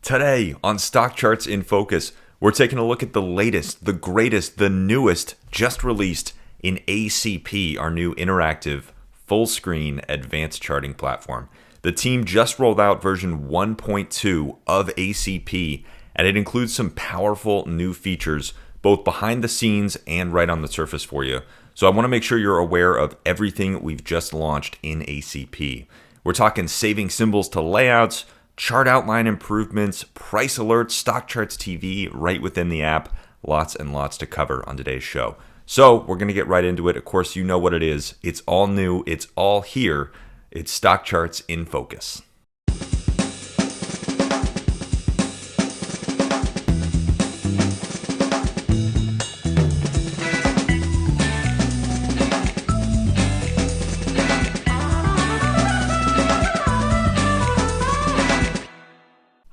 Today on StockCharts In Focus, we're taking a look at the latest, the greatest, the newest, just released in ACP, our new interactive, full-screen advanced charting platform. The team just rolled out version 1.2 of ACP, and it includes some powerful new features, both behind the scenes and right on the surface for you. So I want to make sure you're aware of everything we've just launched in ACP. We're talking saving symbols to layouts, chart outline improvements, price alerts, StockCharts TV right within the app. Lots and lots to cover on today's show. So we're going to get right into it. Of course, you know what it is. It's all new. It's all here. It's StockCharts In Focus.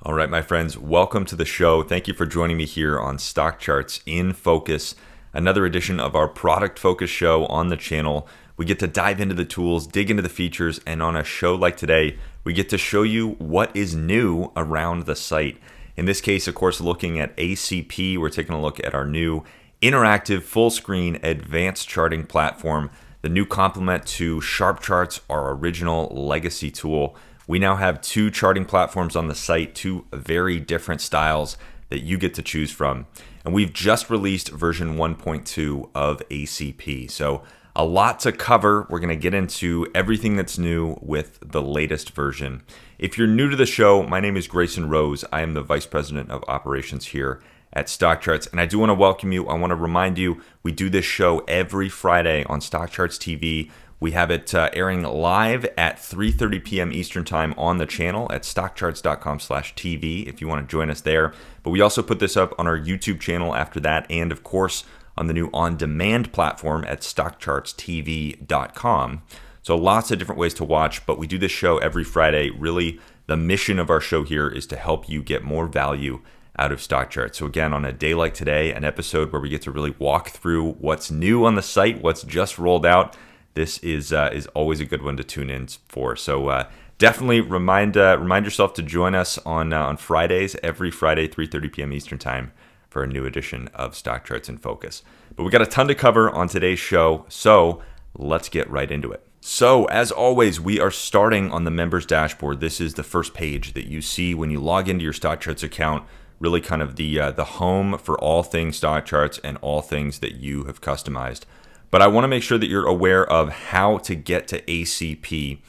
All right, my friends, welcome to the show. Thank you for joining me here on StockCharts In Focus, another edition of our product focus show on the channel. We get to dive into the tools, dig into the features, and on a show like today, we get to show you what is new around the site. In this case, of course, looking at ACP, we're taking a look at our new interactive full-screen advanced charting platform, the new complement to SharpCharts, our original legacy tool. We now have two charting platforms on the site, two very different styles that you get to choose from. And we've just released version 1.2 of ACP. So a lot to cover. We're going to get into everything that's new with the latest version. If you're new to the show, my name is Grayson Roze. I am the Vice President of Operations here at StockCharts. And I do want to welcome you. I want to remind you, we do this show every Friday on StockCharts TV. We have it airing live at 3:30 p.m. Eastern Time on the channel at StockCharts.com/TV if you want to join us there. But we also put this up on our YouTube channel after that, and of course on the new on-demand platform at StockChartsTV.com. So lots of different ways to watch, but we do this show every Friday. Really, the mission of our show here is to help you get more value out of StockCharts. So again, on a day like today, an episode where we get to really walk through what's new on the site, what's just rolled out. This is always a good one to tune in for. So definitely remind yourself to join us on Fridays, every Friday, 3:30 p.m. Eastern Time for a new edition of StockCharts In Focus. But we got a ton to cover on today's show, so let's get right into it. So as always, we are starting on the members dashboard. This is the first page that you see when you log into your StockCharts account. Really kind of the home for all things StockCharts and all things that you have customized. But I want to make sure that you're aware of how to get to ACP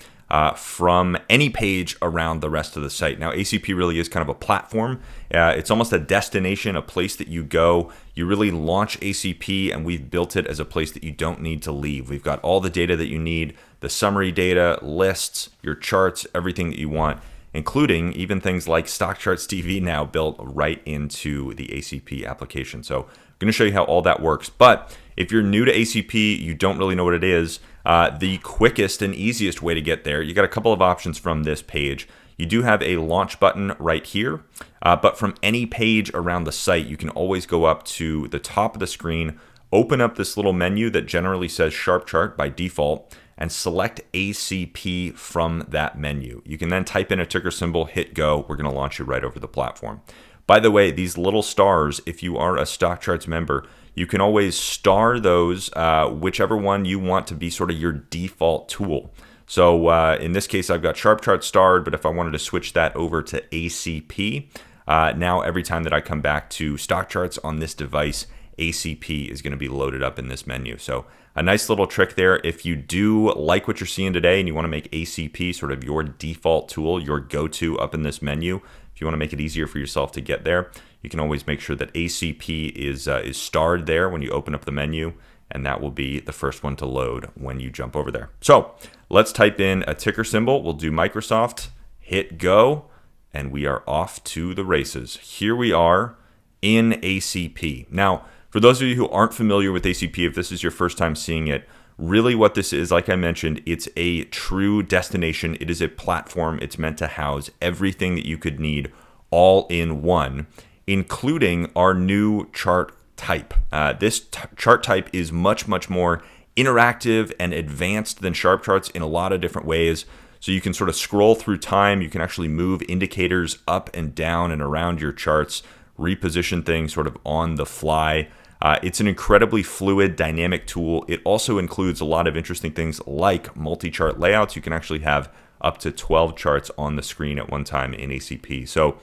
from any page around the rest of the site. Now, ACP really is kind of a platform. It's almost a destination, a place that you go. You really launch ACP, and we've built it as a place that you don't need to leave. We've got all the data that you need, the summary data, lists, your charts, everything that you want, including even things like StockCharts TV now built right into the ACP application. So I'm going to show you how all that works. But if you're new to ACP, you don't really know what it is, the quickest and easiest way to get there, you got a couple of options from this page. You do have a launch button right here, but from any page around the site, you can always go up to the top of the screen, open up this little menu that generally says Sharp Chart by default, and select ACP from that menu. You can then type in a ticker symbol, hit go. We're going to launch you right over the platform. By the way, these little stars, if you are a StockCharts member, you can always star those, whichever one you want to be sort of your default tool. So in this case, I've got SharpCharts starred, but if I wanted to switch that over to ACP, now every time that I come back to StockCharts on this device, ACP is going to be loaded up in this menu. So a nice little trick there. If you do like what you're seeing today and you want to make ACP sort of your default tool, your go-to up in this menu, if you want to make it easier for yourself to get there, you can always make sure that ACP is starred there when you open up the menu, and that will be the first one to load when you jump over there. So let's type in a ticker symbol. We'll do Microsoft, hit go, and we are off to the races. Here we are in ACP. Now, for those of you who aren't familiar with ACP, if this is your first time seeing it, really what this is, like I mentioned, it's a true destination. It is a platform. It's meant to house everything that you could need all in one, including our new chart type. This chart type is much, much more interactive and advanced than SharpCharts in a lot of different ways. So you can sort of scroll through time. You can actually move indicators up and down and around your charts, reposition things sort of on the fly. It's an incredibly fluid, dynamic tool. It also includes a lot of interesting things like multi-chart layouts. You can actually have up to 12 charts on the screen at one time in ACP. So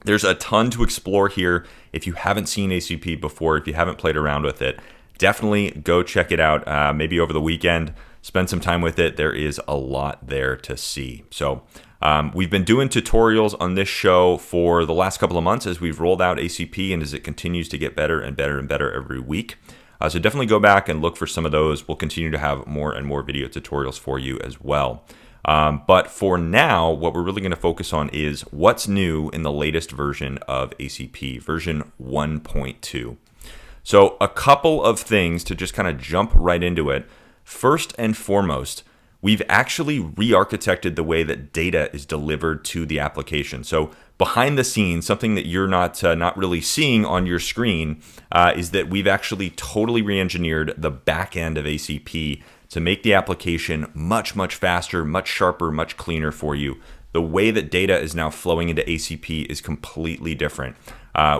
there's a ton to explore here. If you haven't seen ACP before, if you haven't played around with it, definitely go check it out. Maybe over the weekend, spend some time with it. There is a lot there to see. So we've been doing tutorials on this show for the last couple of months as we've rolled out ACP and as it continues to get better and better and better every week. So definitely go back and look for some of those. We'll continue to have more and more video tutorials for you as well. But for now, what we're really going to focus on is what's new in the latest version of ACP, version 1.2. So a couple of things to just kind of jump right into it. First and foremost, we've actually re-architected the way that data is delivered to the application. So behind the scenes, something that you're not really seeing on your screen is that we've actually totally re-engineered the back end of ACP to make the application much, much faster, much sharper, much cleaner for you. The way that data is now flowing into ACP is completely different,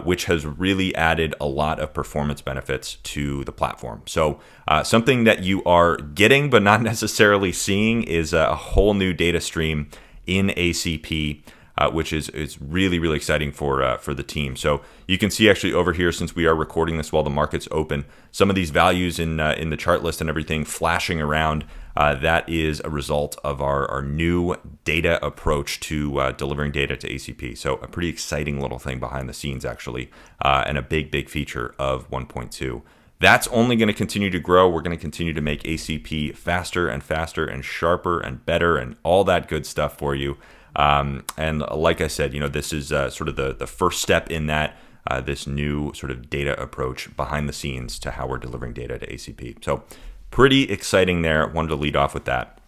which has really added a lot of performance benefits to the platform. So something that you are getting but not necessarily seeing is a whole new data stream in ACP, which is really, really exciting for the team. So you can see actually over here, since we are recording this while the market's open, some of these values in the chart list and everything flashing around. That is a result of our new data approach to delivering data to ACP. So a pretty exciting little thing behind the scenes, actually, and a big, big feature of 1.2. That's only going to continue to grow. We're going to continue to make ACP faster and faster and sharper and better and all that good stuff for you. And like I said, this is sort of the first step in that, this new sort of data approach behind the scenes to how we're delivering data to ACP. So pretty exciting there. Wanted to lead off with that.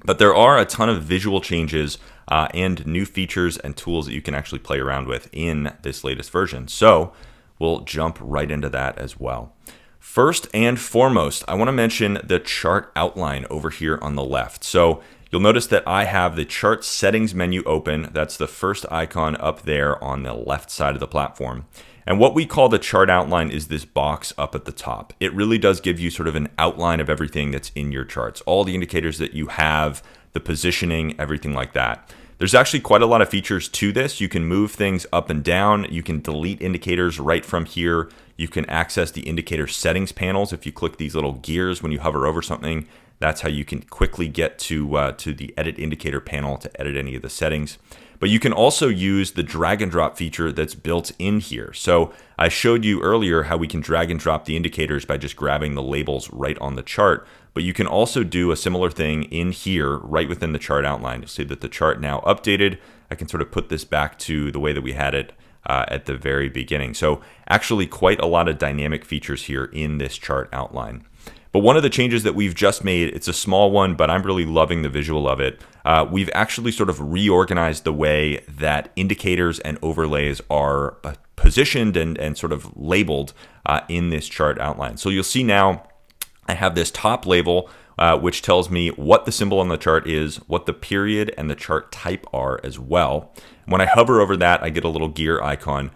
But there are a ton of visual changes and new features and tools that you can actually play around with in this latest version. So we'll jump right into that as well. First and foremost, I want to mention the chart outline over here on the left. So you'll notice that I have the chart settings menu open. That's the first icon up there on the left side of the platform. And what we call the chart outline is this box up at the top. It really does give you sort of an outline of everything that's in your charts, all the indicators that you have, the positioning, everything like that. There's actually quite a lot of features to this. You can move things up and down. You can delete indicators right from here. You can access the indicator settings panels. If you click these little gears when you hover over something, that's how you can quickly get to the edit indicator panel to edit any of the settings. But you can also use the drag and drop feature that's built in here. So I showed you earlier how we can drag and drop the indicators by just grabbing the labels right on the chart. But you can also do a similar thing in here right within the chart outline. You'll see that the chart now updated. I can sort of put this back to the way that we had it at the very beginning. So actually quite a lot of dynamic features here in this chart outline. But one of the changes that we've just made, it's a small one, but I'm really loving the visual of it. We've actually sort of reorganized the way that indicators and overlays are positioned and sort of labeled in this chart outline. So you'll see now I have this top label, which tells me what the symbol on the chart is, what the period and the chart type are as well. When I hover over that, I get a little gear icon,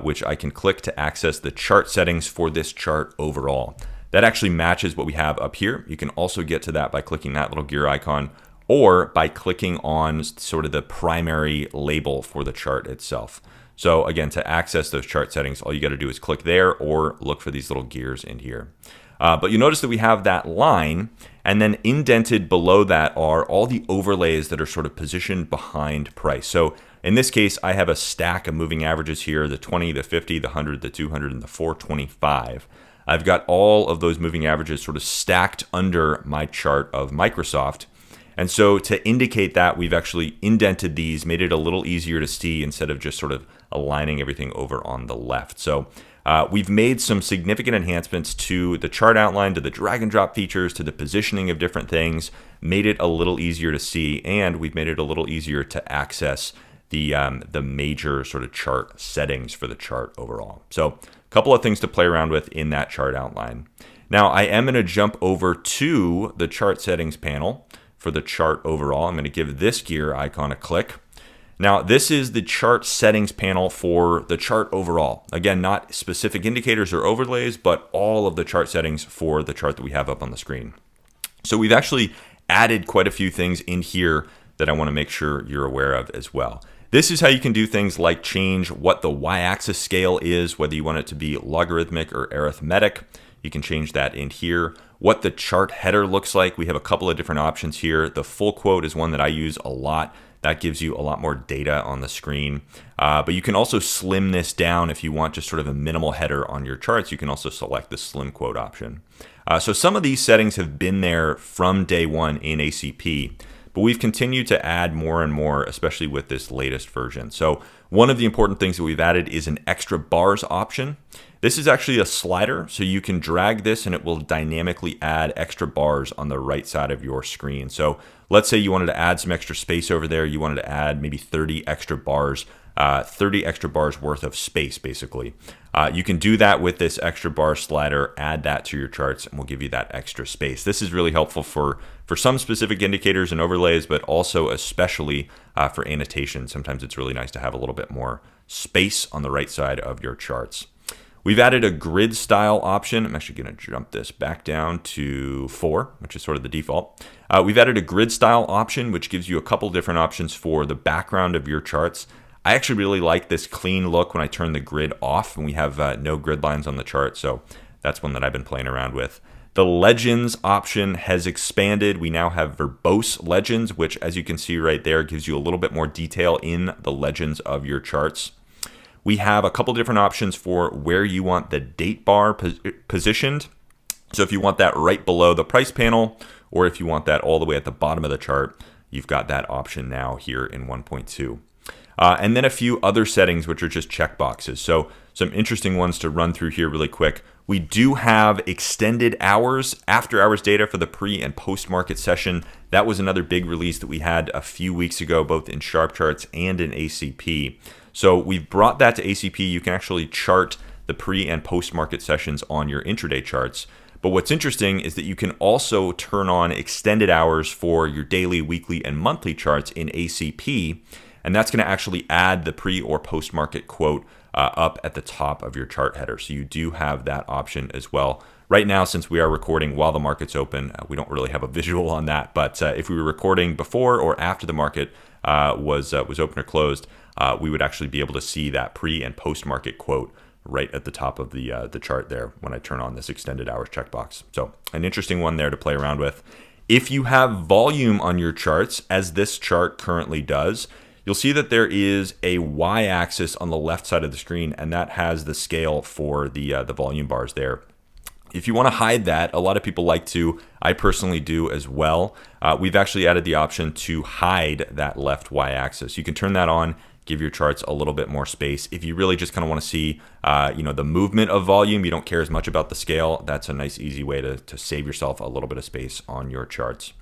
which I can click to access the chart settings for this chart overall. That actually matches what we have up here. You can also get to that by clicking that little gear icon or by clicking on sort of the primary label for the chart itself. So again, to access those chart settings, all you got to do is click there or look for these little gears in here. But you notice that we have that line, and then indented below that are all the overlays that are sort of positioned behind price. So in this case, I have a stack of moving averages here, the 20, the 50, the 100, the 200, and the 425. I've got all of those moving averages sort of stacked under my chart of Microsoft. And so to indicate that, we've actually indented these, made it a little easier to see instead of just sort of aligning everything over on the left. So we've made some significant enhancements to the chart outline, to the drag and drop features, to the positioning of different things, made it a little easier to see, and we've made it a little easier to access the major sort of chart settings for the chart overall. So a couple of things to play around with in that chart outline. Now I am going to jump over to the chart settings panel for the chart overall. I'm going to give this gear icon a click. Now, this is the chart settings panel for the chart overall. Again, not specific indicators or overlays, but all of the chart settings for the chart that we have up on the screen. So we've actually added quite a few things in here that I want to make sure you're aware of as well. This is how you can do things like change what the y-axis scale is, whether you want it to be logarithmic or arithmetic. You can change that in here. What the chart header looks like, we have a couple of different options here. The full quote is one that I use a lot. That gives you a lot more data on the screen. But you can also slim this down if you want just sort of a minimal header on your charts. You can also select the slim quote option. So some of these settings have been there from day one in ACP, but we've continued to add more and more, especially with this latest version. So one of the important things that we've added is an extra bars option. This is actually a slider, so you can drag this and it will dynamically add extra bars on the right side of your screen. So let's say you wanted to add some extra space over there. You wanted to add maybe 30 extra bars worth of space, basically. You can do that with this extra bar slider, add that to your charts, and we'll give you that extra space. This is really helpful for some specific indicators and overlays, but also especially for annotation. Sometimes it's really nice to have a little bit more space on the right side of your charts. We've added a grid style option. I'm actually going to jump this back down to 4, which is sort of the default. We've added a grid style option, which gives you a couple different options for the background of your charts. I actually really like this clean look when I turn the grid off and we have no grid lines on the chart. So that's one that I've been playing around with. The legends option has expanded. We now have verbose legends, which as you can see right there, gives you a little bit more detail in the legends of your charts. We have a couple different options for where you want the date bar positioned. So if you want that right below the price panel, or if you want that all the way at the bottom of the chart, you've got that option now here in 1.2. And then a few other settings, which are just checkboxes. So some interesting ones to run through here really quick. We do have extended hours, after hours data for the pre and post market session. That was another big release that we had a few weeks ago, both in SharpCharts and in ACP. So we've brought that to ACP. You can actually chart the pre and post market sessions on your intraday charts. But what's interesting is that you can also turn on extended hours for your daily, weekly, and monthly charts in ACP. And that's going to actually add the pre or post market quote up at the top of your chart header. So you do have that option as well. Right now, since we are recording while the market's open, we don't really have a visual on that. But if we were recording before or after the market was open or closed, we would actually be able to see that pre and post market quote right at the top of the chart there when I turn on this extended hours checkbox. So an interesting one there to play around with. If you have volume on your charts, as this chart currently does, you'll see that there is a y-axis on the left side of the screen, and that has the scale for the volume bars there. If you want to hide that, a lot of people like to, I personally do as well. We've actually added the option to hide that left y-axis. You can turn that on, give your charts a little bit more space. If you really just kind of want to see the movement of volume, you don't care as much about the scale, that's a nice easy way to save yourself a little bit of space on your charts.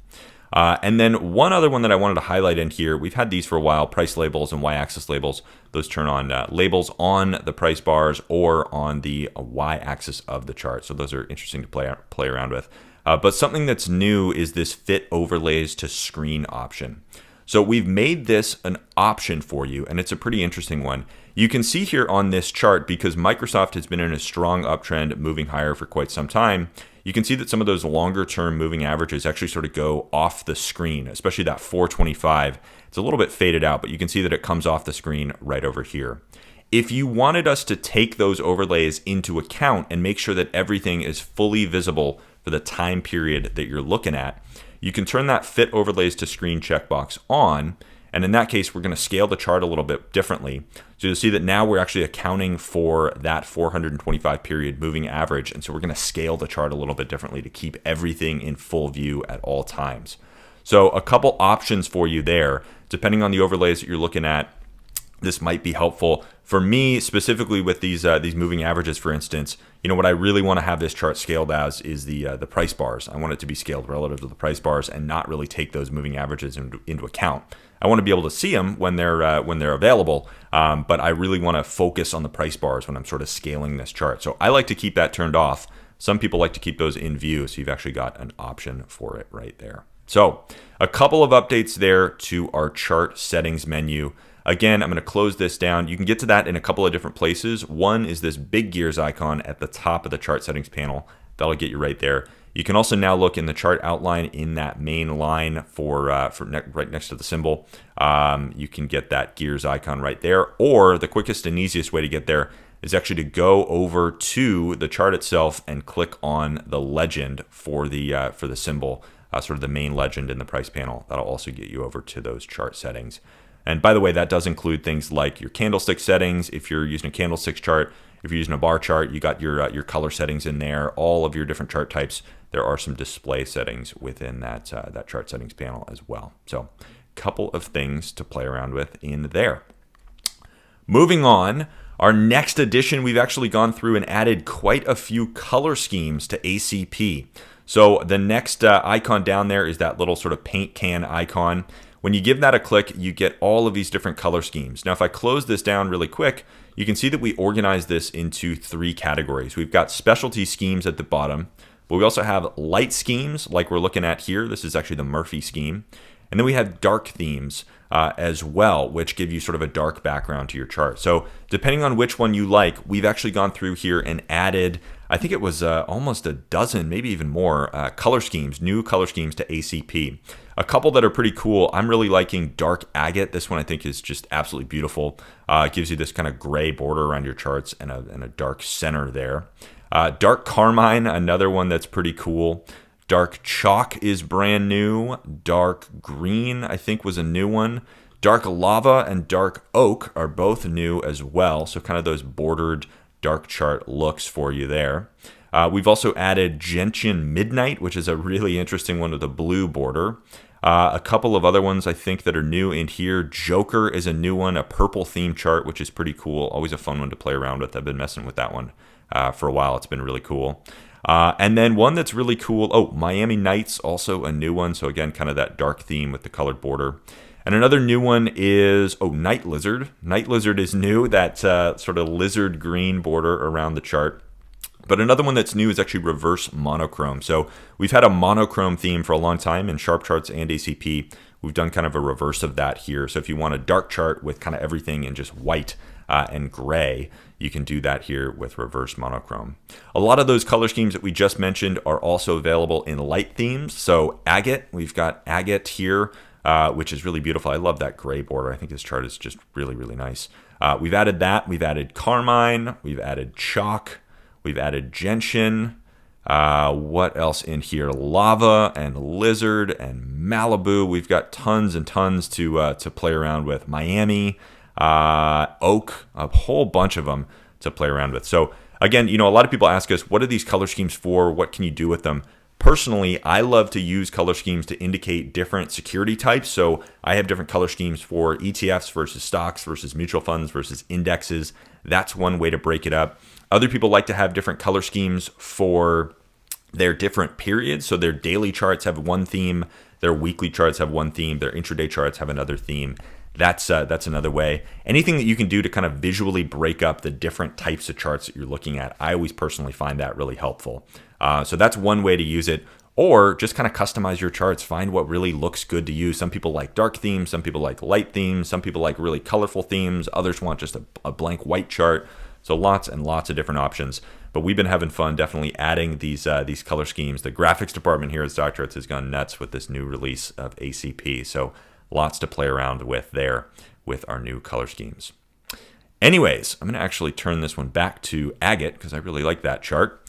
And then one other one that I wanted to highlight in here, we've had these for a while, price labels and y-axis labels. Those turn on labels on the price bars or on the y-axis of the chart. So those are interesting to play around with. But something that's new is this fit overlays to screen option. So we've made this an option for you, and it's a pretty interesting one. You can see here on this chart, because Microsoft has been in a strong uptrend moving higher for quite some time, you can see that some of those longer term moving averages actually sort of go off the screen, especially that 425. It's a little bit faded out, but you can see that it comes off the screen right over here. If you wanted us to take those overlays into account and make sure that everything is fully visible for the time period that you're looking at, you can turn that fit overlays to screen checkbox on. And in that case, we're going to scale the chart a little bit differently. So you'll see that now we're actually accounting for that 425 period moving average. And so we're going to scale the chart a little bit differently to keep everything in full view at all times. So a couple options for you there, depending on the overlays that you're looking at. This might be helpful. For me, specifically with these moving averages, for instance, what I really want to have this chart scaled as is the price bars. I want it to be scaled relative to the price bars and not really take those moving averages into account. I want to be able to see them when they're available, but I really want to focus on the price bars when I'm sort of scaling this chart. So I like to keep that turned off. Some people like to keep those in view, so you've actually got an option for it right there. So a couple of updates there to our chart settings menu. Again, I'm going to close this down. You can get to that in a couple of different places. One is this big gears icon at the top of the chart settings panel. That'll get you right there. You can also now look in the chart outline in that main line right next to the symbol. You can get that gears icon right there. Or the quickest and easiest way to get there is actually to go over to the chart itself and click on the legend for the symbol, sort of the main legend in the price panel. That'll also get you over to those chart settings. And by the way, that does include things like your candlestick settings. If you're using a candlestick chart, if you're using a bar chart, you got your color settings in there, all of your different chart types. There are some display settings within that chart settings panel as well. So a couple of things to play around with in there. Moving on, our next edition, we've actually gone through and added quite a few color schemes to ACP. So the next icon down there is that little sort of paint can icon. When you give that a click, you get all of these different color schemes. Now, if I close this down really quick, you can see that we organize this into 3 categories. We've got specialty schemes at the bottom, but we also have light schemes like we're looking at here. This is actually the Murphy scheme. And then we have dark themes as well, which give you sort of a dark background to your chart. So depending on which one you like, we've actually gone through here and added, I think it was almost a dozen, maybe even more, color schemes, new color schemes to ACP. A couple that are pretty cool. I'm really liking dark agate. This one I think is just absolutely beautiful. It gives you this kind of gray border around your charts and a dark center there. Dark carmine, another one that's pretty cool. Dark chalk is brand new. Dark green, I think, was a new one. Dark lava and dark oak are both new as well. So kind of those bordered dark chart looks for you there. We've also added gentian midnight, which is a really interesting one with a blue border. A couple of other ones I think that are new in here. Joker is a new one, a purple theme chart, which is pretty cool. Always a fun one to play around with. I've been messing with that one for a while. It's been really cool. And then one that's really cool. Miami Nights, also a new one. So again, kind of that dark theme with the colored border. And another new one is, Night Lizard. Night Lizard is new, that sort of lizard green border around the chart. But another one that's new is actually reverse monochrome. So we've had a monochrome theme for a long time in SharpCharts and ACP. We've done kind of a reverse of that here. So if you want a dark chart with kind of everything in just white and gray, you can do that here with reverse monochrome. A lot of those color schemes that we just mentioned are also available in light themes. So agate, we've got agate here, which is really beautiful. I love that gray border. I think this chart is just really, really nice. We've added that. We've added carmine. We've added chalk. We've added gentian. What else in here? Lava and lizard and Malibu. We've got tons and tons to play around with. Miami, oak, a whole bunch of them to play around with. So again, a lot of people ask us, what are these color schemes for? What can you do with them? Personally, I love to use color schemes to indicate different security types. So I have different color schemes for ETFs versus stocks versus mutual funds versus indexes. That's one way to break it up. Other people like to have different color schemes for their different periods. So their daily charts have one theme, their weekly charts have one theme, their intraday charts have another theme. That's another way. Anything that you can do to kind of visually break up the different types of charts that you're looking at, I always personally find that really helpful. So that's one way to use it. Or just kind of customize your charts. Find what really looks good to you. Some people like dark themes. Some people like light themes. Some people like really colorful themes. Others want just a blank white chart. So lots and lots of different options. But we've been having fun definitely adding these color schemes. The graphics department here at StockCharts has gone nuts with this new release of ACP. So lots to play around with there with our new color schemes. Anyways, I'm going to actually turn this one back to agate because I really like that chart.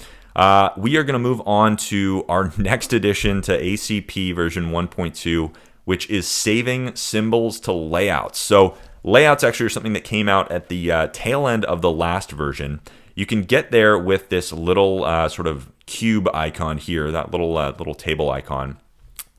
We are going to move on to our next addition to ACP version 1.2, which is saving symbols to layouts. So layouts actually are something that came out at the tail end of the last version. You can get there with this little sort of cube icon here, that little table icon.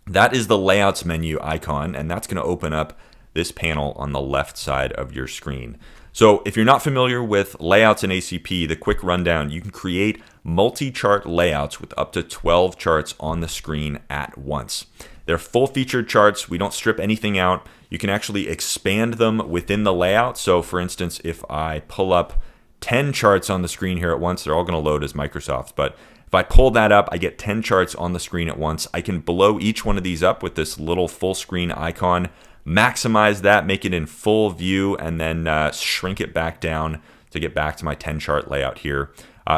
That is the layouts menu icon, and that's going to open up this panel on the left side of your screen. So if you're not familiar with layouts in ACP, the quick rundown, you can create multi-chart layouts with up to 12 charts on the screen at once. They're full-featured charts. We don't strip anything out. You can actually expand them within the layout. So for instance, if I pull up 10 charts on the screen here at once, they're all going to load as Microsoft. But If I pull that up, I get 10 charts on the screen at once. I can blow each one of these up with this little full screen icon, maximize that, make it in full view, and then shrink it back down to get back to my 10 chart layout here.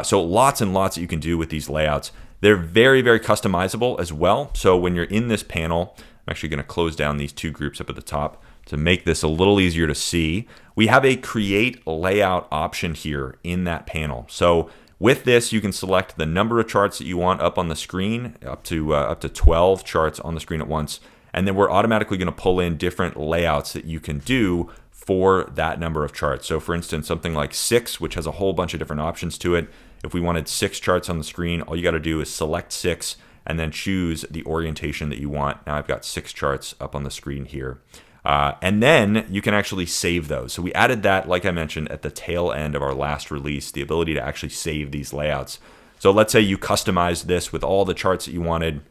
So lots and lots that you can do with these layouts. They're very, very customizable as well. So when you're in this panel, I'm actually going to close down these two groups up at the top to make this a little easier to see. We have a create layout option here in that panel. So with this, you can select the number of charts that you want up on the screen, up to 12 charts on the screen at once. And then we're automatically going to pull in different layouts that you can do for that number of charts. So for instance, something like 6, which has a whole bunch of different options to it. If we wanted 6 charts on the screen, all you got to do is select 6 and then choose the orientation that you want. Now I've got 6 charts up on the screen here. And then you can actually save those. So we added that, like I mentioned, at the tail end of our last release, the ability to actually save these layouts. So let's say you customized this with all the charts that you wanted,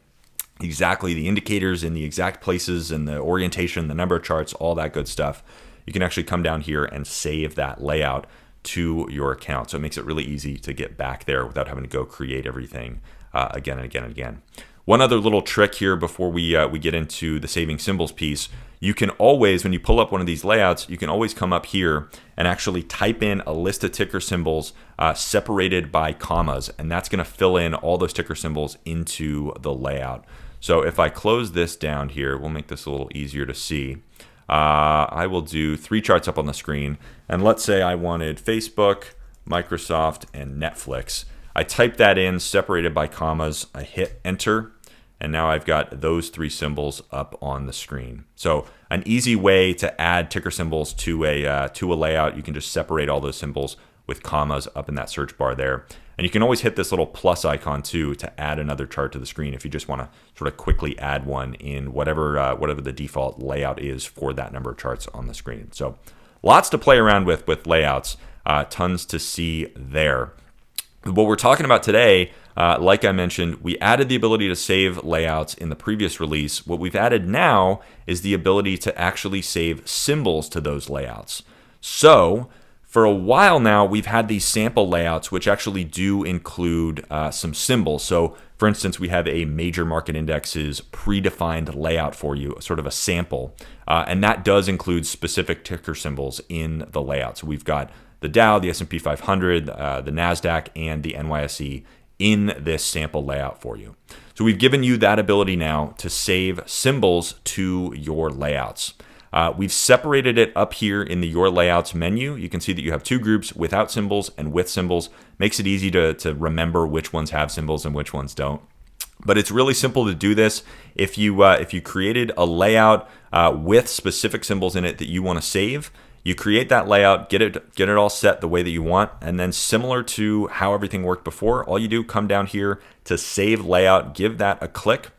exactly the indicators in the exact places and the orientation, the number of charts, all that good stuff. You can actually come down here and save that layout to your account. So it makes it really easy to get back there without having to go create everything again and again and again. One other little trick here before we get into the saving symbols piece, you can always, when you pull up one of these layouts, you can always come up here and actually type in a list of ticker symbols separated by commas, and that's going to fill in all those ticker symbols into the layout. So if I close this down here, we'll make this a little easier to see. I will do 3 charts up on the screen, and let's say I wanted Facebook, Microsoft, and Netflix. I type that in separated by commas, I hit enter, and now I've got those 3 symbols up on the screen. So an easy way to add ticker symbols to a layout. You can just separate all those symbols with commas up in that search bar there. And you can always hit this little plus icon too to add another chart to the screen if you just want to sort of quickly add one in whatever the default layout is for that number of charts on the screen. So lots to play around with layouts, tons to see there. What we're talking about today, like I mentioned, we added the ability to save layouts in the previous release. What we've added now is the ability to actually save symbols to those layouts. So for a while now, we've had these sample layouts, which actually do include some symbols. So for instance, we have a major market indexes predefined layout for you, sort of a sample. And that does include specific ticker symbols in the layout. So we've got the Dow, the S&P 500, the NASDAQ, and the NYSE in this sample layout for you. So we've given you that ability now to save symbols to your layouts. We've separated it up here in the Your Layouts menu. You can see that you have 2 groups, without symbols and with symbols. Makes it easy to remember which ones have symbols and which ones don't. But it's really simple to do this. If you created a layout with specific symbols in it that you want to save, you create that layout, get it all set the way that you want, and then similar to how everything worked before, all you do, come down here to Save Layout, give that a click,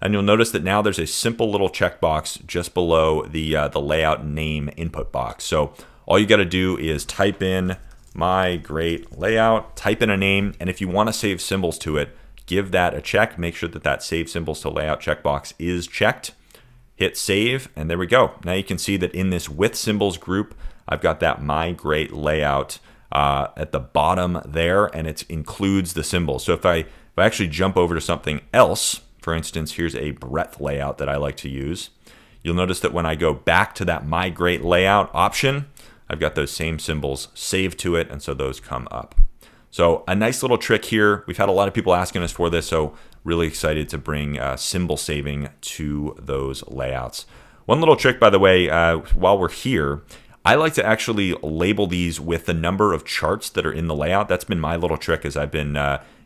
and you'll notice that now there's a simple little checkbox just below the layout name input box. So all you got to do is type in my great layout, type in a name, and if you want to save symbols to it, give that a check. Make sure that Save Symbols to Layout checkbox is checked. Hit save, and there we go. Now you can see that in this with symbols group, I've got that my great layout at the bottom there, and it includes the symbols. So if I actually jump over to something else, for instance, here's a breadth layout that I like to use. You'll notice that when I go back to that my great layout option, I've got those same symbols saved to it, and so those come up. So a nice little trick here. We've had a lot of people asking us for this, so really excited to bring symbol saving to those layouts. One little trick, by the way, while we're here, I like to actually label these with the number of charts that are in the layout. That's been my little trick as I've been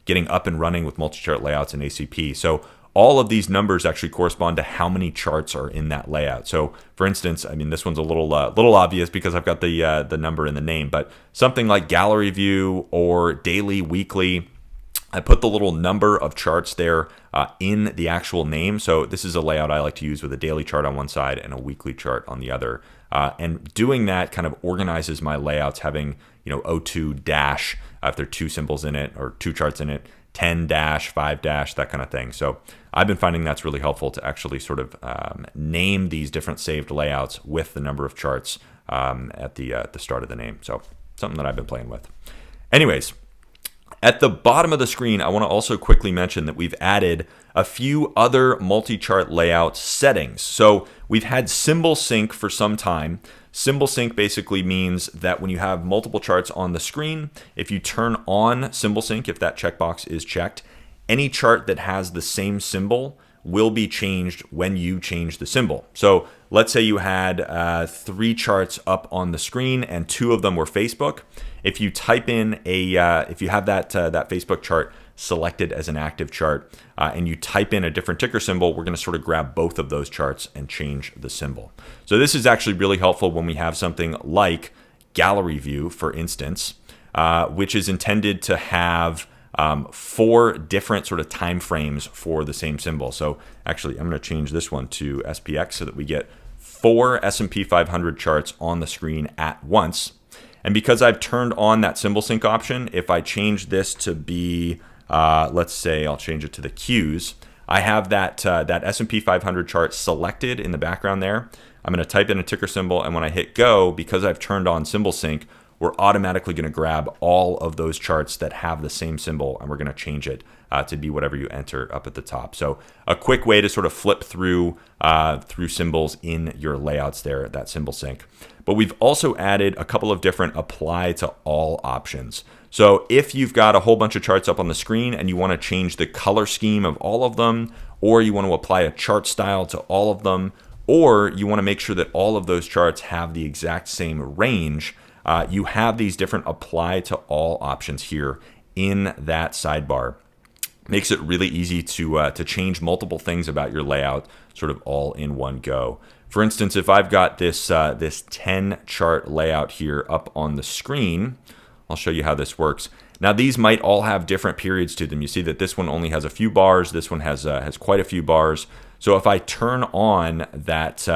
getting up and running with multi-chart layouts in ACP. So all of these numbers actually correspond to how many charts are in that layout. So for instance, I mean, this one's a little obvious because I've got the number in the name, but something like gallery view or daily, weekly, I put the little number of charts there in the actual name. So this is a layout I like to use with a daily chart on one side and a weekly chart on the other. And doing that kind of organizes my layouts, having, O2 dash, if there are 2 symbols in it or 2 charts in it, 10 dash, 5 dash, that kind of thing. So I've been finding that's really helpful to actually sort of name these different saved layouts with the number of charts at the start of the name. So something that I've been playing with. Anyways, At the bottom of the screen, I want to also quickly mention that we've added a few other multi-chart layout settings. So we've had symbol sync for some time. Symbol sync basically means that when you have multiple charts on the screen, if you turn on symbol sync, if that checkbox is checked, any chart that has the same symbol will be changed when you change the symbol. So let's say you had 3 charts up on the screen and 2 of them were Facebook. If you type in if you have that Facebook chart selected as an active chart and you type in a different ticker symbol, we're going to sort of grab both of those charts and change the symbol. So this is actually really helpful when we have something like gallery view, for instance, which is intended to have 4 different sort of time frames for the same symbol. So actually, I'm going to change this one to SPX so that we get 4 S&P 500 charts on the screen at once. And because I've turned on that symbol sync option, if I change this to be, let's say I'll change it to the Qs, I have that S&P 500 chart selected in the background there. I'm going to type in a ticker symbol, and when I hit go, because I've turned on symbol sync, we're automatically going to grab all of those charts that have the same symbol, and we're going to change it to be whatever you enter up at the top. So a quick way to sort of flip through symbols in your layouts there, that symbol sync. But we've also added a couple of different apply to all options. So if you've got a whole bunch of charts up on the screen and you want to change the color scheme of all of them, or you want to apply a chart style to all of them, or you want to make sure that all of those charts have the exact same range, you have these different apply to all options here in that sidebar. Makes it really easy to change multiple things about your layout sort of all in one go. For instance, if I've got this 10 chart layout here up on the screen, I'll show you how this works. Now these might all have different periods to them. You see that this one only has a few bars. This one has quite a few bars. So if I turn on that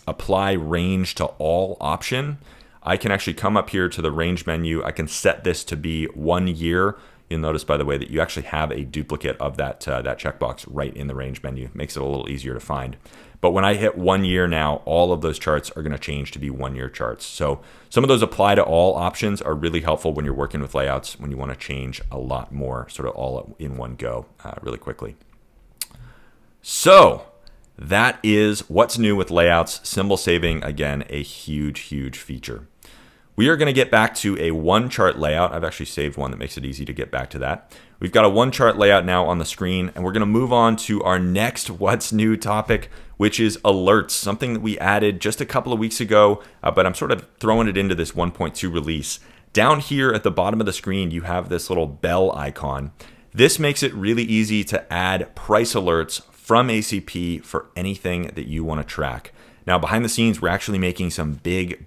apply range to all option, I can actually come up here to the range menu. I can set this to be 1 year. You'll notice, by the way, that you actually have a duplicate of that checkbox right in the range menu. Makes it a little easier to find. But when I hit 1 year now, all of those charts are going to change to be 1 year charts. So some of those apply to all options are really helpful when you're working with layouts, when you want to change a lot more sort of all in one go really quickly. So that is what's new with layouts. Symbol saving, again, a huge, huge feature. We are going to get back to a 1 chart layout. I've actually saved one that makes it easy to get back to that. We've got a 1 chart layout now on the screen, and we're going to move on to our next what's new topic, which is alerts, something that we added just a couple of weeks ago, but I'm sort of throwing it into this 1.2 release. Down here at the bottom of the screen, you have this little bell icon. This makes it really easy to add price alerts from ACP for anything that you want to track. Now, behind the scenes, we're actually making some big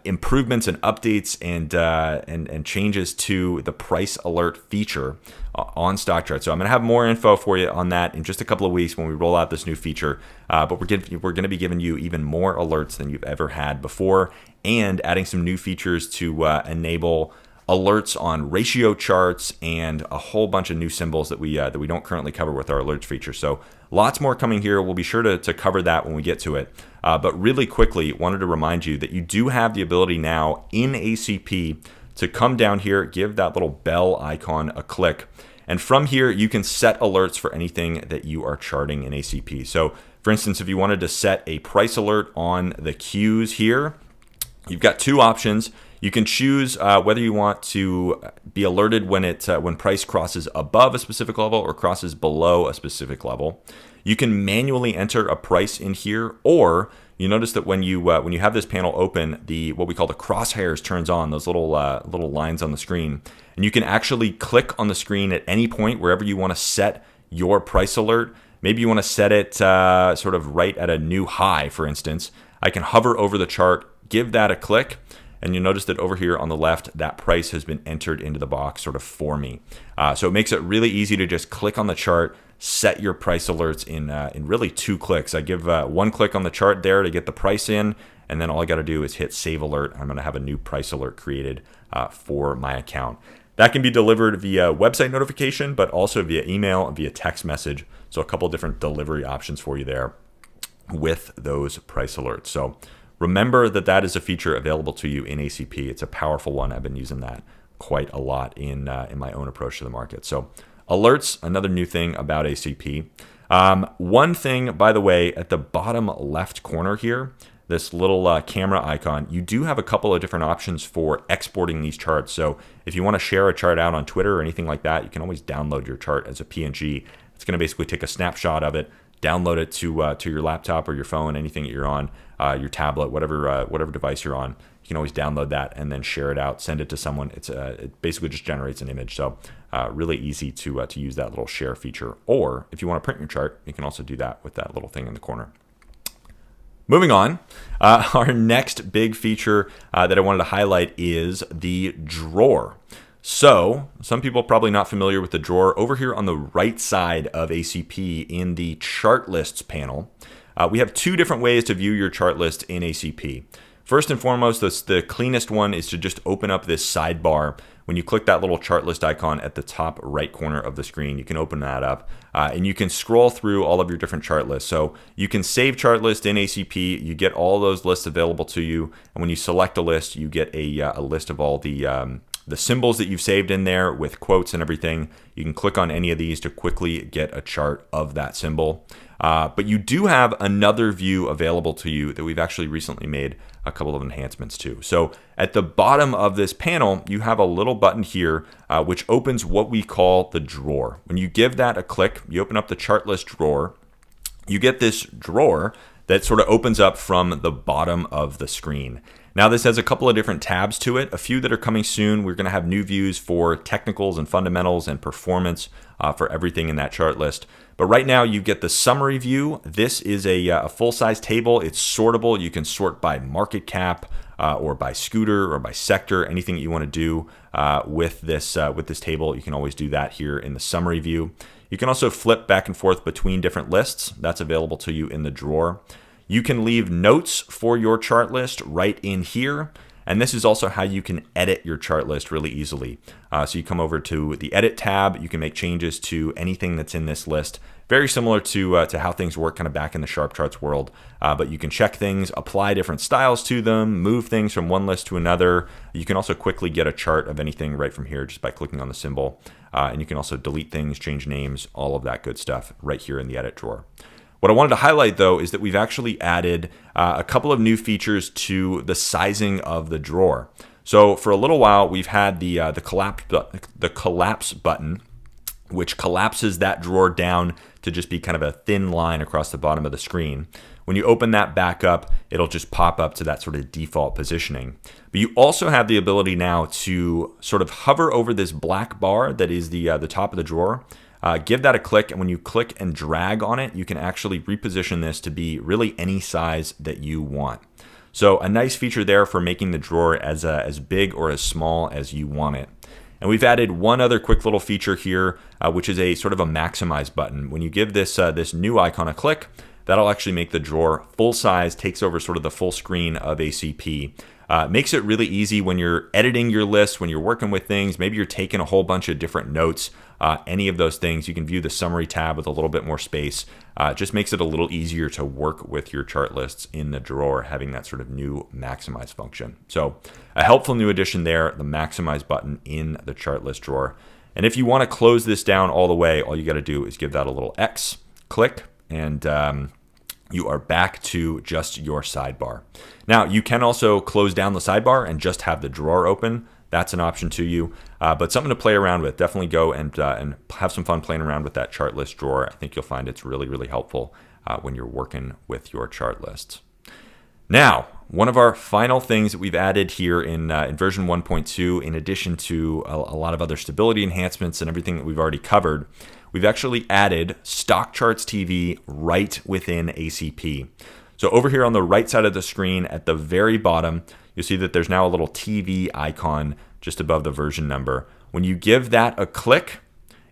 improvements and updates and changes to the price alert feature on StockCharts. So I'm going to have more info for you on that in just a couple of weeks when we roll out this new feature. But we're going to be giving you even more alerts than you've ever had before, and adding some new features to enable alerts on ratio charts and a whole bunch of new symbols that we don't currently cover with our alerts feature. So lots more coming here. We'll be sure to cover that when we get to it. But really quickly, wanted to remind you that you do have the ability now in ACP to come down here, give that little bell icon a click. And from here, you can set alerts for anything that you are charting in ACP. So for instance, if you wanted to set a price alert on the Qs here, you've got 2 options. You can choose whether you want to be alerted when price crosses above a specific level or crosses below a specific level. You can manually enter a price in here, or you notice that when you have this panel open, what we call the crosshairs turns on, those little lines on the screen, and you can actually click on the screen at any point wherever you want to set your price alert. Maybe you want to set it sort of right at a new high, for instance. I can hover over the chart, give that a click, and you'll notice that over here on the left, that price has been entered into the box sort of for me. So it makes it really easy to just click on the chart, set your price alerts in really 2 clicks. I give 1 click on the chart there to get the price in, and then all I got to do is hit save alert. I'm going to have a new price alert created for my account. That can be delivered via website notification, but also via email and via text message. So a couple different delivery options for you there with those price alerts. So remember that is a feature available to you in ACP. It's a powerful one. I've been using that quite a lot in my own approach to the market. So alerts, another new thing about ACP. One thing, by the way, at the bottom left corner here, this little camera icon, you do have a couple of different options for exporting these charts. So if you want to share a chart out on Twitter or anything like that, you can always download your chart as a PNG. It's going to basically take a snapshot of it, download it to your laptop or your phone, anything that you're on, your tablet, whatever device you're on. You can always download that and then share it out, send it to someone. It basically just generates an image. So really easy to use that little share feature. Or if you want to print your chart, you can also do that with that little thing in the corner. Moving on, our next big feature that I wanted to highlight is the drawer. So some people are probably not familiar with the drawer. Over here on the right side of ACP in the chart lists panel, we have two different ways to view your chart list in ACP. First and foremost, the cleanest one is to just open up this sidebar. When you click that little chart list icon at the top right corner of the screen, you can open that up and you can scroll through all of your different chart lists. So you can save chart list in ACP, you get all those lists available to you. And when you select a list, you get a list of all the symbols that you've saved in there with quotes and everything. You can click on any of these to quickly get a chart of that symbol. But you do have another view available to you that we've actually recently made a couple of enhancements to. So at the bottom of this panel, you have a little button here which opens what we call the drawer. When you give that a click, you open up the chart list drawer. You get this drawer that sort of opens up from the bottom of the screen. Now this has a couple of different tabs to it, a few that are coming soon. We're going to have new views for technicals and fundamentals and performance for everything in that chart list. But right now you get the summary view. This is a full-size table. It's sortable. You can sort by market cap or by scooter or by sector, anything that you want to do with this table. You can always do that here in the summary view. You can also flip back and forth between different lists. That's available to you in the drawer. You can leave notes for your chart list right in here. And this is also how you can edit your chart list really easily. So you come over to the edit tab. You can make changes to anything that's in this list. Very similar to how things work kind of back in the Sharp Charts world. But you can check things, apply different styles to them, move things from one list to another. You can also quickly get a chart of anything right from here just by clicking on the symbol. And you can also delete things, change names, all of that good stuff right here in the edit drawer. What I wanted to highlight, though, is that we've actually added a couple of new features to the sizing of the drawer. So for a little while, we've had the collapse button, which collapses that drawer down to just be kind of a thin line across the bottom of the screen. When you open that back up, it'll just pop up to that sort of default positioning. But you also have the ability now to sort of hover over this black bar that is the top of the drawer. Give that a click, and when you click and drag on it, you can actually reposition this to be really any size that you want. So a nice feature there for making the drawer as big or as small as you want it. And we've added one other quick little feature here, which is a sort of a maximize button. When you give this new icon a click, that'll actually make the drawer full size, takes over sort of the full screen of ACP. Makes it really easy when you're editing your list, when you're working with things, maybe you're taking a whole bunch of different notes, any of those things. You can view the summary tab with a little bit more space. Just makes it a little easier to work with your chart lists in the drawer, having that sort of new maximize function. So a helpful new addition there, the maximize button in the chart list drawer. And if you want to close this down all the way, all you got to do is give that a little X, click, and you are back to just your sidebar. Now, you can also close down the sidebar and just have the drawer open. That's an option to you, but something to play around with. Definitely go and have some fun playing around with that chart list drawer. I think you'll find it's really, really helpful when you're working with your chart lists. Now, one of our final things that we've added here in version 1.2, in addition to a lot of other stability enhancements and everything that we've already covered, we've actually added StockCharts TV right within ACP. So over here on the right side of the screen at the very bottom, you'll see that there's now a little TV icon just above the version number. When you give that a click,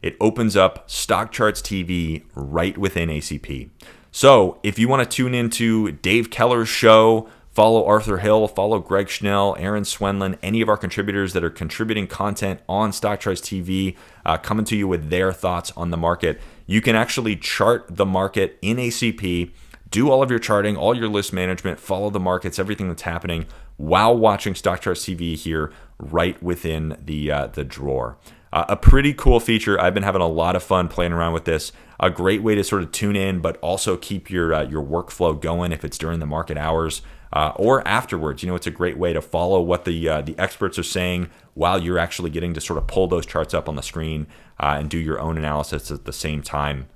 it opens up StockCharts TV right within ACP. So if you want to tune into Dave Keller's show, follow Arthur Hill, follow Greg Schnell, Aaron Swenlin, any of our contributors that are contributing content on StockCharts TV, coming to you with their thoughts on the market, you can actually chart the market in ACP, do all of your charting, all your list management, follow the markets, everything that's happening while watching StockCharts TV here right within the drawer. A pretty cool feature. I've been having a lot of fun playing around with this. A great way to sort of tune in, but also keep your workflow going if it's during the market hours or afterwards. It's a great way to follow what the experts are saying while you're actually getting to sort of pull those charts up on the screen and do your own analysis at the same time.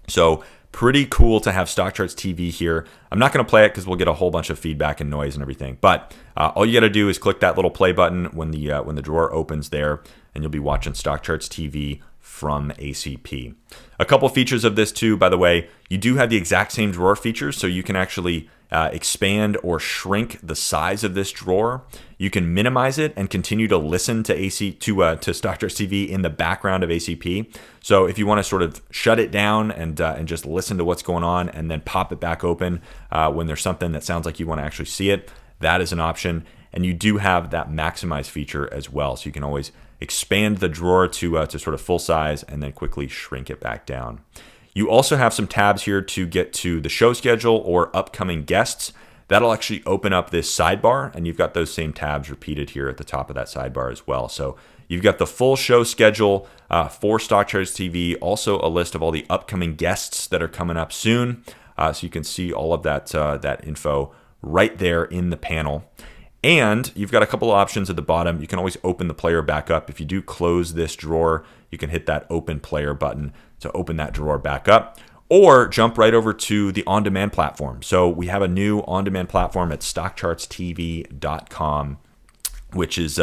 So pretty cool to have StockCharts TV here. I'm not going to play it because we'll get a whole bunch of feedback and noise and everything. But all you got to do is click that little play button when the drawer opens there, and you'll be watching StockCharts TV from ACP. A couple features of this too, by the way, you do have the exact same drawer features, so you can actually expand or shrink the size of this drawer. You can minimize it and continue to listen to StockCharts TV in the background of ACP. So if you want to sort of shut it down and just listen to what's going on and then pop it back open when there's something that sounds like you want to actually see it, that is an option. And you do have that maximize feature as well, so you can always expand the drawer to sort of full size and then quickly shrink it back down. You also have some tabs here to get to the show schedule or upcoming guests. That'll actually open up this sidebar, and you've got those same tabs repeated here at the top of that sidebar as well. So you've got the full show schedule for StockCharts TV, also a list of all the upcoming guests that are coming up soon. So you can see all of that info right there in the panel. And you've got a couple of options at the bottom. You can always open the player back up. If you do close this drawer, you can hit that open player button to open that drawer back up, or jump right over to the on-demand platform. So we have a new on-demand platform at StockChartsTV.com, which is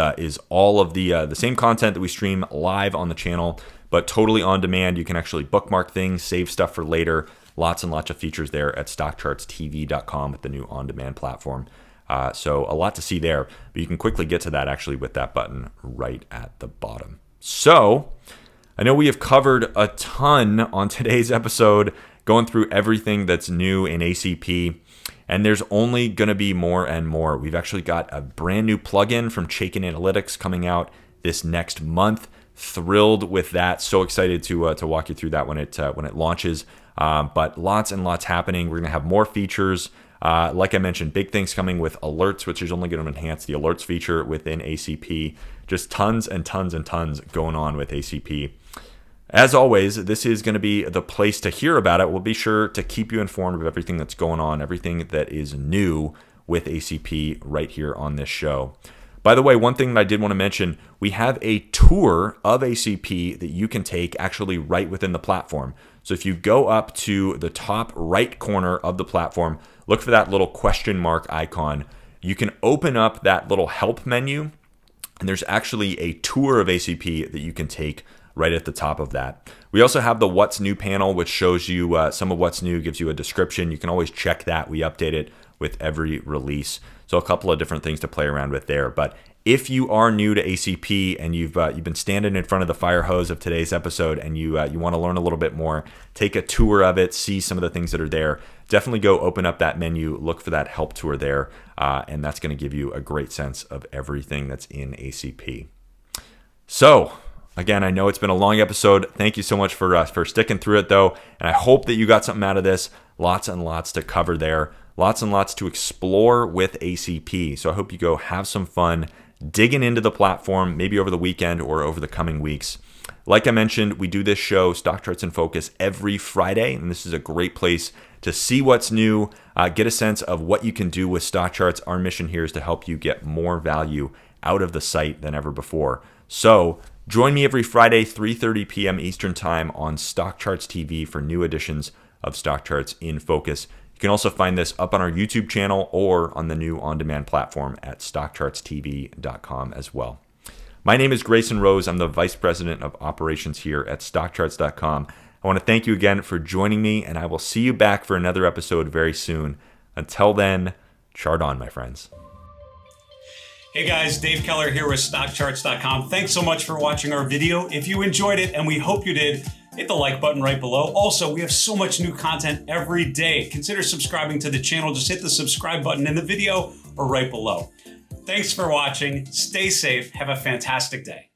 all of the same content that we stream live on the channel, but totally on demand. You can actually bookmark things, save stuff for later. Lots and lots of features there at StockChartsTV.com with the new on-demand platform. So a lot to see there, but you can quickly get to that actually with that button right at the bottom. So I know we have covered a ton on today's episode, going through everything that's new in ACP, and there's only going to be more and more. We've actually got a brand new plugin from Chaikin Analytics coming out this next month. Thrilled with that. So excited to walk you through that when it launches. But lots and lots happening. We're going to have more features. Like I mentioned, big things coming with alerts, which is only going to enhance the alerts feature within ACP. Just tons and tons and tons going on with ACP. As always, this is going to be the place to hear about it. We'll be sure to keep you informed of everything that's going on, everything that is new with ACP right here on this show. By the way, one thing that I did want to mention, we have a tour of ACP that you can take actually right within the platform. So if you go up to the top right corner of the platform, look for that little question mark icon. You can open up that little help menu, and there's actually a tour of ACP that you can take right at the top of that. We also have the What's New panel, which shows you some of what's new, gives you a description. You can always check that. We update it with every release. So a couple of different things to play around with there. But if you are new to ACP and you've been standing in front of the fire hose of today's episode and you want to learn a little bit more, take a tour of it, see some of the things that are there, definitely go open up that menu, look for that help tour there, and that's going to give you a great sense of everything that's in ACP. So again, I know it's been a long episode. Thank you so much for sticking through it, though, and I hope that you got something out of this. Lots and lots to cover there. Lots and lots to explore with ACP. So I hope you go have some fun digging into the platform, maybe over the weekend or over the coming weeks. Like I mentioned, we do this show, StockCharts In Focus, every Friday, and this is a great place to see what's new, get a sense of what you can do with StockCharts. Our mission here is to help you get more value out of the site than ever before. So join me every Friday, 3:30 p.m. Eastern Time on StockCharts TV for new editions of StockCharts In Focus. You can also find this up on our YouTube channel or on the new on-demand platform at StockChartsTV.com as well. My name is Grayson Roze. I'm the Vice President of Operations here at StockCharts.com. I want to thank you again for joining me, and I will see you back for another episode very soon. Until then, chart on, my friends. Hey guys, Dave Keller here with StockCharts.com. Thanks so much for watching our video. If you enjoyed it, and we hope you did, hit the like button right below. Also, we have so much new content every day. Consider subscribing to the channel. Just hit the subscribe button in the video or right below. Thanks for watching. Stay safe. Have a fantastic day.